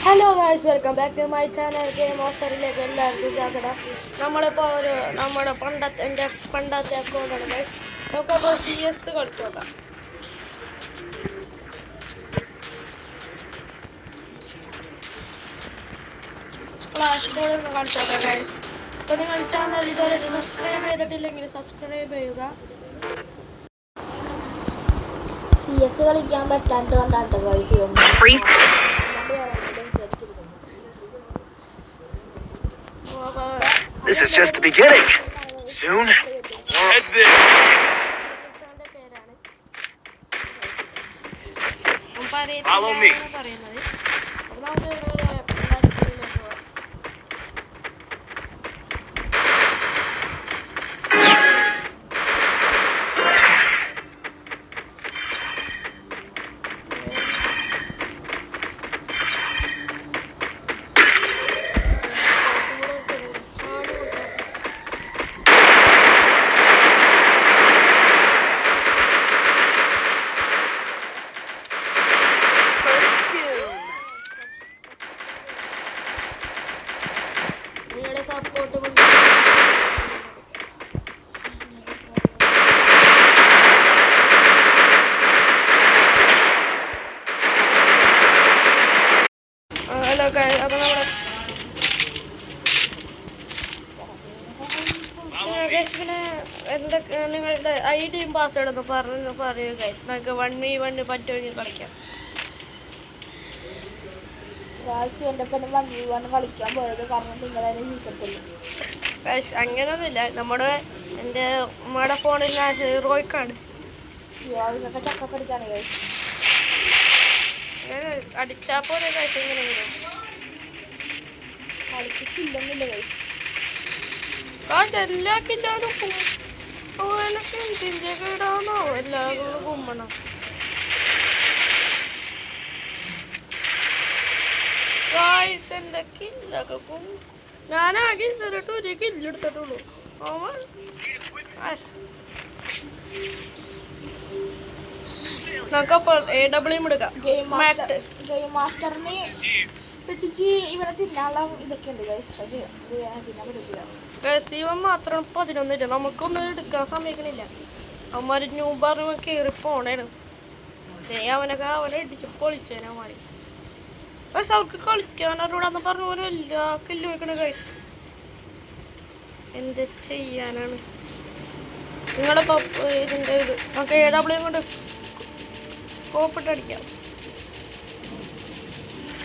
Hello guys, welcome back to my channel game ഓഫറിലേക്ക് എല്ലാവർക്കും സ്വാഗതം. നമ്മളിപ്പോൾ നമ്മുടെ പണ്ടത്തെ അക്കൗണ്ടാണ് ഗൈസ്. നമുക്കപ്പോൾ CS കളിച്ചു നോക്കാം. ക്ലാഷ് ബോർഡ് ഒന്ന് കളിച്ചു നോക്കാം ഗൈസ്. അപ്പോൾ നിങ്ങൾ ചാനൽ ഇതുവരെ സബ്സ്ക്രൈബ് ചെയ്തിട്ടില്ലെങ്കിൽ സബ്സ്ക്രൈബ് ചെയ്യുക. CS കളിക്കാൻ പറ്റാണ്ട് വന്നാട്ടോ guys. This is just the beginning. Soon, head there. Follow me. Support കൊണ്ട് ഹലോ ഗൈസ്, അപ്പോൾ പിന്നെ എന്തൊക്കെ നിങ്ങളുടെ ഐഡിയും പാസ്വേഡൊക്കെ പറയുക ഗൈസ്. നമുക്ക് 1v1 പറ്റുമെങ്കിൽ കളിക്കാം. എൻ്റെ ഒപ്പം 1v1 കളിക്കാൻ പോയത് കാരണം നിങ്ങളെ ജയിക്കത്തുള്ളൂ. അങ്ങനൊന്നുമില്ല, നമ്മുടെ ഫോണിൽ ഞാൻ ഹീറോയ്ക്കാണ്. ഇതൊക്കെ ചക്കൊക്കെ അടിച്ചാണ് ഗൈസ്. അടിച്ചാൽ പോലെ ഗൈസ്. എങ്ങനെയെങ്കിലും കളിക്കില്ലെന്നില്ല ഗൈസ്. എല്ലാ കില്ലാനും എനിക്ക് എന്തിൻ്റെ ഇടാന്നോ എല്ലാവരും കുമ്മണം. എൻ്റെ കില്ലൊക്കെ ഞാനാകെ ഇന്നിട്ട് ഒരു കില്ലെടുത്തിട്ടുള്ളൂ. നമുക്കപ്പോൾ AWM എടുക്കാം. ഗെയിം മാസ്റ്ററിനെ പിടിച്ച് ഇവിടെ തിന്നാനുള്ള ഇതൊക്കെ ഉണ്ട് ഗൈസ്. തിന്നാൻ പറ്റില്ല. ഇവൻ മാത്രം 11 നമുക്കൊന്നും എടുക്കാൻ സമ്മതിക്കണില്ല. അവന്മാർ ന്യൂബാർ കയറി പോണേണ്. അവനെ ഇടിച്ച് പൊളിച്ചേനമാര്. ഗൈസ്, അവർക്ക് കളിക്കാനോടാന്ന് പറഞ്ഞ പോലെ എല്ലാ കില്ലും വെക്കണ ഗൈസ്. എന്ത് ചെയ്യാനാണ് നിങ്ങളുടെ ഇതിൻ്റെ ഇത് നമുക്ക് AWM കൊണ്ട് സ്കോപ്പിട്ട് അടിക്കാം.